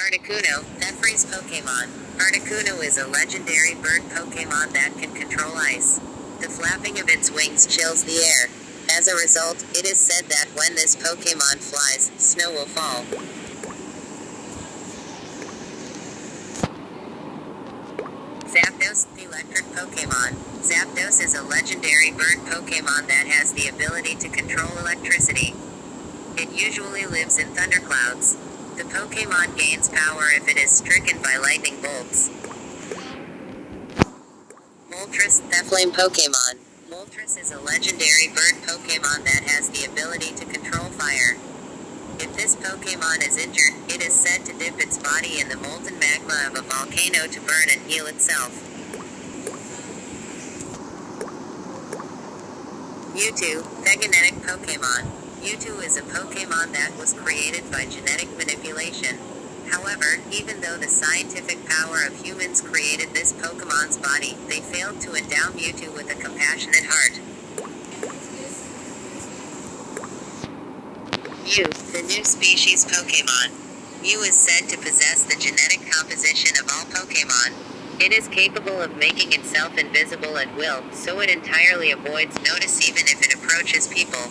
Articuno, that freeze Pokemon. Articuno is a legendary bird Pokemon that can control ice. The flapping of its wings chills the air. As a result, it is said that when this Pokemon flies, snow will fall. Zapdos, the electric Pokemon. Zapdos is a legendary bird Pokemon that has the ability to control electricity. It usually lives in thunderclouds. The Pokemon gains power if it is stricken by lightning bolts. Moltres, the flame Pokemon. Moltres is a legendary bird Pokemon that has the ability to control fire. If this Pokemon is injured, it is said to dip its body in the molten magma of a volcano to burn and heal itself. Mewtwo, the genetic Pokemon. Mewtwo is a Pokemon that was created by genetic manipulation. However, even though the scientific power of humans created this Pokemon's body, they failed to endow Mewtwo with a compassionate heart. Mew, the new species Pokemon. Mew is said to possess the genetic composition of all Pokemon. It is capable of making itself invisible at will, so it entirely avoids notice even if it approaches people.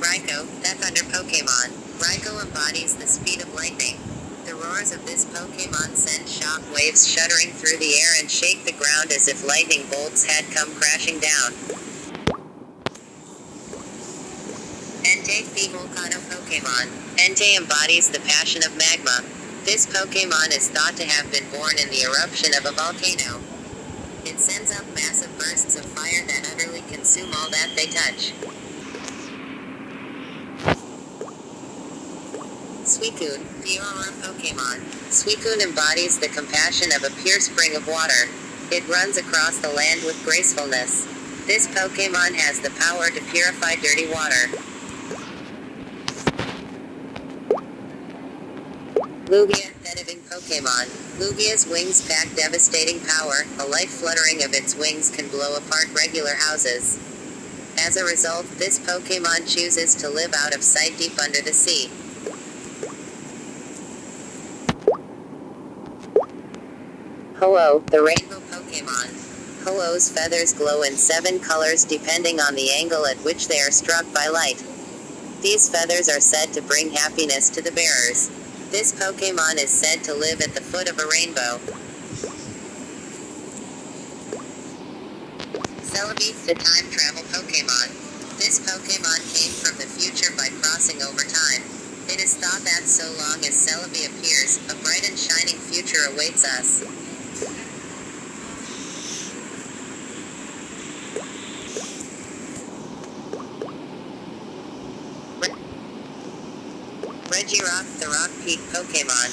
Raikou, that thunder Pokemon. Raikou embodies the speed of lightning. The roars of this Pokemon send shock waves shuddering through the air and shake the ground as if lightning bolts had come crashing down. Entei, the Volcano Pokemon. Entei embodies the passion of magma. This Pokemon is thought to have been born in the eruption of a volcano. It sends up massive bursts of fire that utterly consume all that they touch. Suicune, the Aurora Pokemon. Suicune embodies the compassion of a pure spring of water. It runs across the land with gracefulness. This Pokemon has the power to purify dirty water. Lugia, the diving Pokemon. Lugia's wings pack devastating power. A light fluttering of its wings can blow apart regular houses. As a result, this Pokemon chooses to live out of sight deep under the sea. Ho-Oh, the rainbow Pokemon. Ho-Oh's feathers glow in 7 colors depending on the angle at which they are struck by light. These feathers are said to bring happiness to the bearers. This Pokemon is said to live at the foot of a rainbow. Celebi, the time travel Pokemon. This Pokemon came from the future by crossing over time. It is thought that so long as Celebi appears, a bright and shining future awaits us. Regirock, the Rock Peak Pokemon.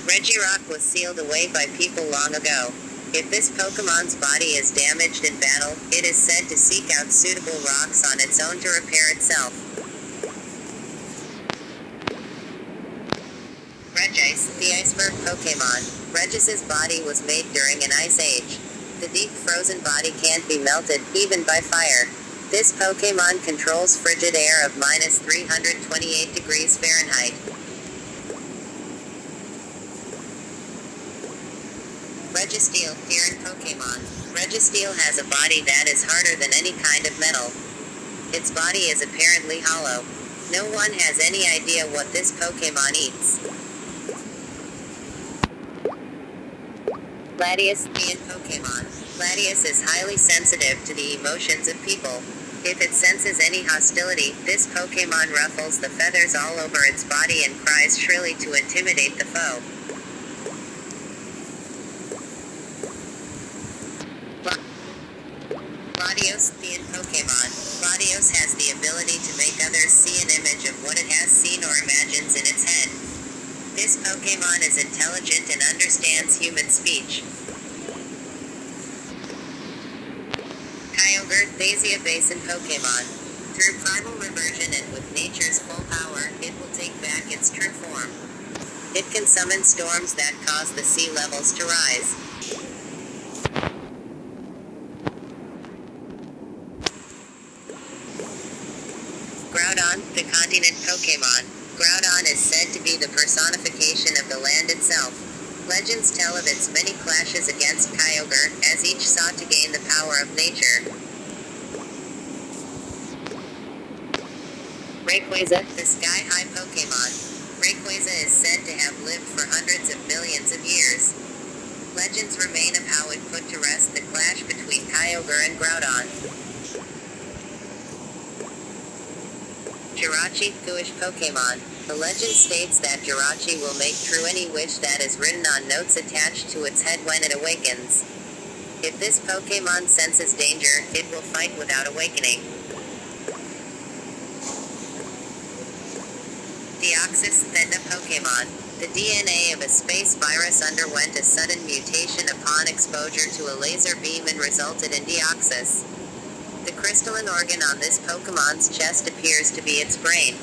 Regirock was sealed away by people long ago. If this Pokemon's body is damaged in battle, it is said to seek out suitable rocks on its own to repair itself. Regice, the Iceberg Pokemon. Regis's body was made during an ice age. The deep frozen body can't be melted, even by fire. This Pokemon controls frigid air of -328 degrees Fahrenheit. Registeel, Iron Pokemon. Registeel has a body that is harder than any kind of metal. Its body is apparently hollow. No one has any idea what this Pokemon eats. Latias, the Ant Pokemon. Latias is highly sensitive to the emotions of people. If it senses any hostility, this Pokemon ruffles the feathers all over its body and cries shrilly to intimidate the foe. Latios, the Ant Pokemon. Latios has the ability to make others see an image of what it has seen or imagines in its head. This Pokemon is intelligent and understands human speech. Kyogre, the Asia Basin Pokemon. Through primal reversion and with nature's full power, it will take back its true form. It can summon storms that cause the sea levels to rise. Groudon, the continent Pokemon. Groudon is said to be the personification of the land itself. Legends tell of its many clashes against Kyogre, as each sought to gain the power of nature. Rayquaza, the sky-high Pokemon. Rayquaza is said to have lived for hundreds of millions of years. Legends remain of how it put to rest the clash between Kyogre and Groudon. Jirachi, Gooish Pokemon. The legend states that Jirachi will make true any wish that is written on notes attached to its head when it awakens. If this Pokemon senses danger, it will fight without awakening. Deoxys, Thenda Pokemon. The DNA of a space virus underwent a sudden mutation upon exposure to a laser beam and resulted in Deoxys. The crystalline organ on this Pokemon's chest appears to be its brain.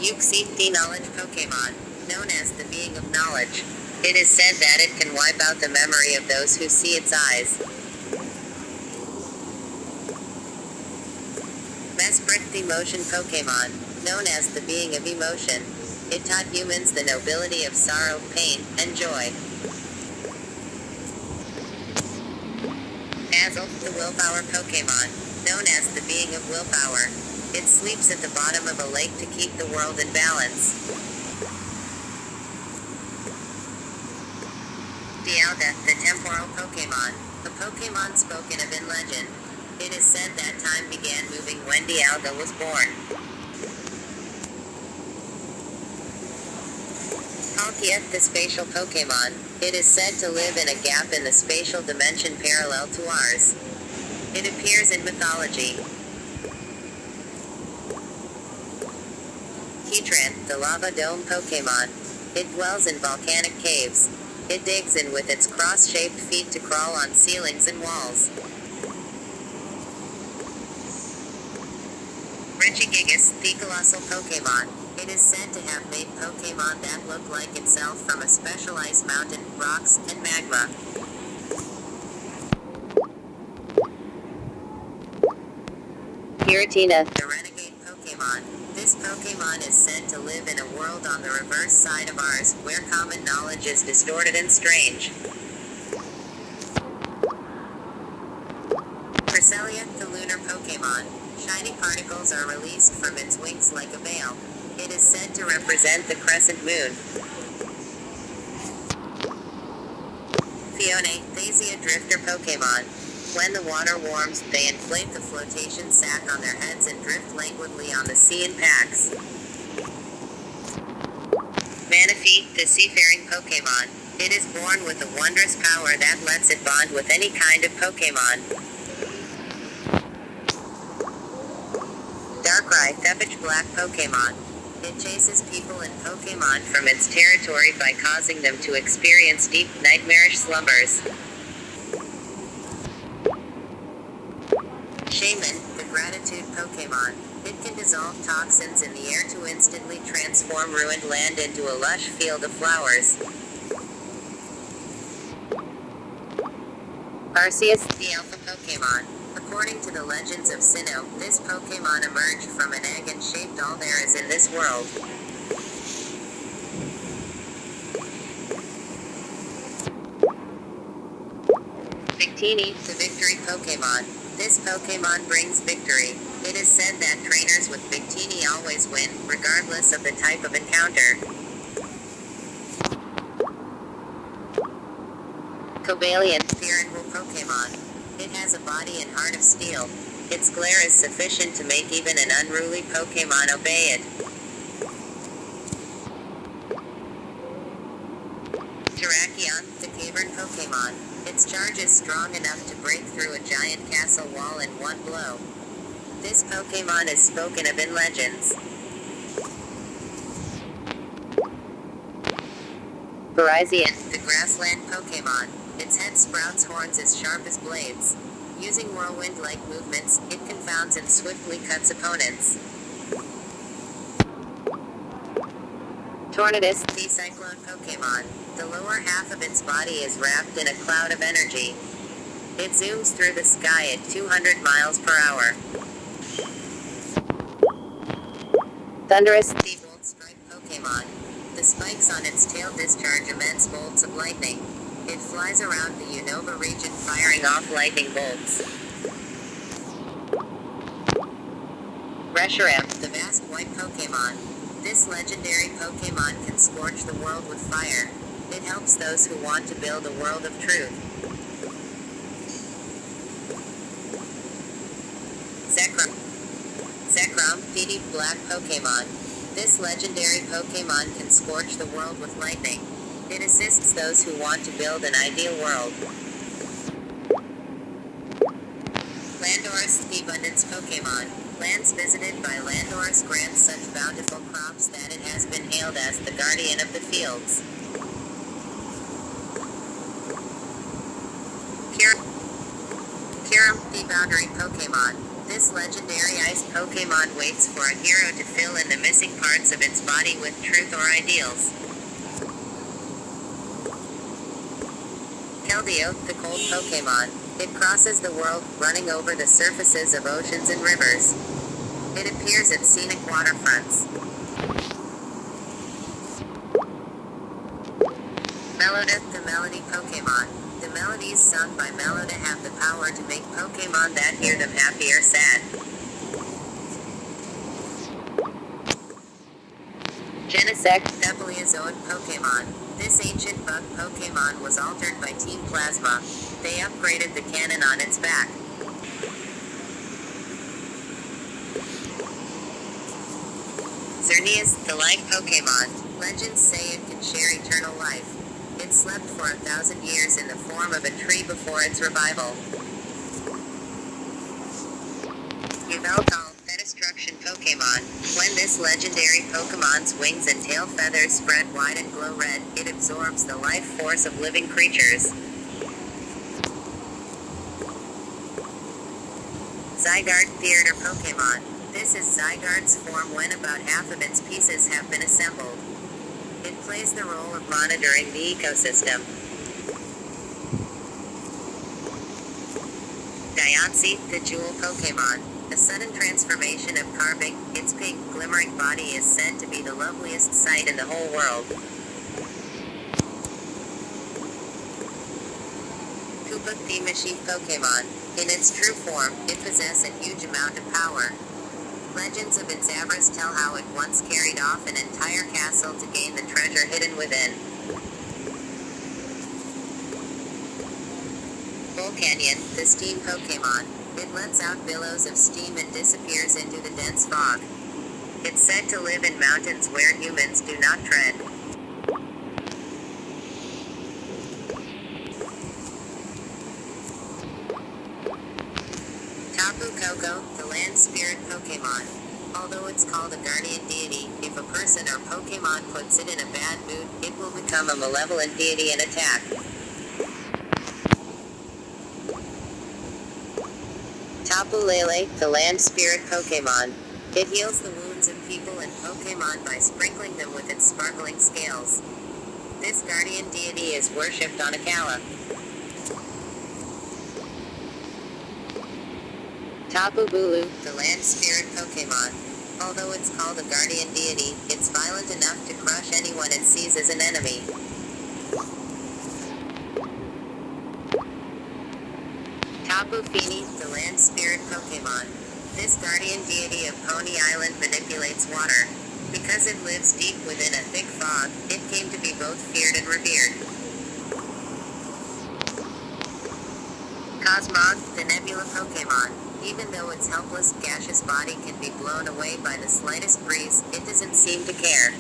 Uxie, the knowledge Pokemon. Known as the being of knowledge. It is said that it can wipe out the memory of those who see its eyes. Mesprit, the emotion Pokemon. Known as the being of emotion. It taught humans the nobility of sorrow, pain, and joy. Dazzle, the willpower Pokemon. Known as the being of willpower. It sleeps at the bottom of a lake to keep the world in balance. Dialga, the temporal Pokemon. A Pokemon spoken of in legend. It is said that time began moving when Dialga was born. Palkia, the spatial Pokemon. It is said to live in a gap in the spatial dimension parallel to ours. It appears in mythology. Heatran, the lava dome Pokemon. It dwells in volcanic caves. It digs in with its cross-shaped feet to crawl on ceilings and walls. Regigigas, the colossal Pokemon. It is said to have made Pokemon that look like itself from a special ice mountain, rocks, and magma. Giratina, the renegade Pokemon. This Pokemon is said to live in a world on the reverse side of ours, where common knowledge is distorted and strange. Cresselia, the lunar Pokemon. Shiny particles are released from its wings like a veil. It is said to represent the crescent moon. Phione, Thasia drifter Pokemon. When the water warms, they inflate the flotation sac on their heads and drift languidly on the sea in packs. Manaphy, the seafaring Pokemon. It is born with a wondrous power that lets it bond with any kind of Pokemon. Darkrai, the pitch black Pokemon. It chases people and Pokemon from its territory by causing them to experience deep, nightmarish slumbers. Shaman, the gratitude Pokemon. It can dissolve toxins in the air to instantly transform ruined land into a lush field of flowers. Arceus, the alpha Pokemon. According to the legends of Sinnoh, this Pokemon emerged from an egg and shaped all there is in this world. Victini, the victory Pokemon. This Pokemon brings victory. It is said that trainers with Victini always win, regardless of the type of encounter. Cobalion, the irritable Pokemon. It has a body and heart of steel. Its glare is sufficient to make even an unruly Pokemon obey it. Terrakion, the cavern Pokemon. Its charge is strong enough to break through a giant castle wall in one blow. This Pokemon is spoken of in legends. Virizion, the grassland Pokemon. Its head sprouts horns as sharp as blades. Using whirlwind-like movements, it confounds and swiftly cuts opponents. Tornadus, the Cyclone Pokemon. The lower half of its body is wrapped in a cloud of energy. It zooms through the sky at 200 miles per hour. Thundurus, the Volt Strike Pokemon. The spikes on its tail discharge immense bolts of lightning. It flies around the Unova region firing off lightning bolts. Reshiram, the vast white Pokemon. This legendary Pokemon can scorch the world with fire. It helps those who want to build a world of truth. Zekrom, the deep black Pokemon. This legendary Pokemon can scorch the world with lightning. It assists those who want to build an ideal world. Landorus, the abundance Pokemon. Lands visited by Landorus grant such bountiful crops that it has been hailed as the guardian of the fields. Kyurem, the boundary Pokemon. This legendary ice Pokemon waits for a hero to fill in the missing parts of its body with truth or ideals. Keldeo, the cold Pokemon. It crosses the world, running over the surfaces of oceans and rivers. It appears at scenic waterfronts. Meloda, the melody Pokemon. The melodies sung by Meloda have the power to make Pokemon that hear them happy or sad. Genesect, the Paleozoic Pokemon. This ancient bug Pokemon was altered by Team Plasma. They upgraded the cannon on its back. Xerneas, the life Pokemon. Legends say it can share eternal life. It slept for 1,000 years in the form of a tree before its revival. Yveltal, the destruction Pokemon. When this legendary Pokemon's wings and tail feathers spread wide and glow red, it absorbs the life force of living creatures. Zygarde, theater Pokemon. This is Zygarde's form when about half of its pieces have been assembled. It plays the role of monitoring the ecosystem. Diancie, the jewel Pokemon. A sudden transformation of Carving, its pink, glimmering body is said to be the loveliest sight in the whole world. Koopa, the Mischief Pokemon. In its true form, it possesses a huge amount of power. Legends of its avarice tell how it once carried off an entire castle to gain the treasure hidden within. Volcanion, the steam Pokemon. It lets out billows of steam and disappears into the dense fog. It's said to live in mountains where humans do not tread. Tapu Koko, the land spirit Pokemon. Although it's called a guardian deity, if a person or Pokemon puts it in a bad mood, it will become a malevolent deity and attack. Tapu Lele, the land spirit Pokemon. It heals the wounds of people and Pokemon by sprinkling them with its sparkling scales. This guardian deity is worshipped on Akala. Tapu Bulu, the land spirit Pokemon. Although it's called a guardian deity, it's violent enough to crush anyone it sees as an enemy. Tapu Fini, the land spirit Pokemon. This guardian deity of Pony Island manipulates water. Because it lives deep within a thick fog, it came to be both feared and revered. Cosmog, the nebula Pokemon. Even though its helpless, gaseous body can be blown away by the slightest breeze, it doesn't seem to care.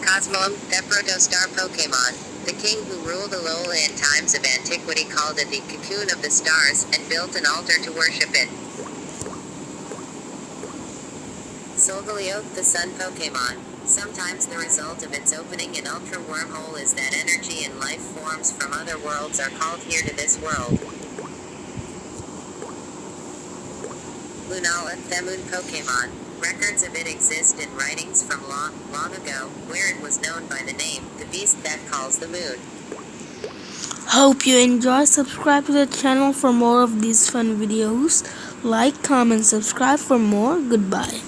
Cosmoem, the protostar Pokemon. The king who ruled Alola in times of antiquity called it the cocoon of the stars, and built an altar to worship it. Solgaleo, the sun Pokemon. Sometimes the result of its opening an ultra wormhole is that energy and life forms from other worlds are called here to this world. Lunala, the moon Pokemon. Records of it exist in writings from long, long ago, where it was known by the name, the beast that calls the moon. Hope you enjoy. Subscribe to the channel for more of these fun videos. Like, comment, subscribe for more. Goodbye.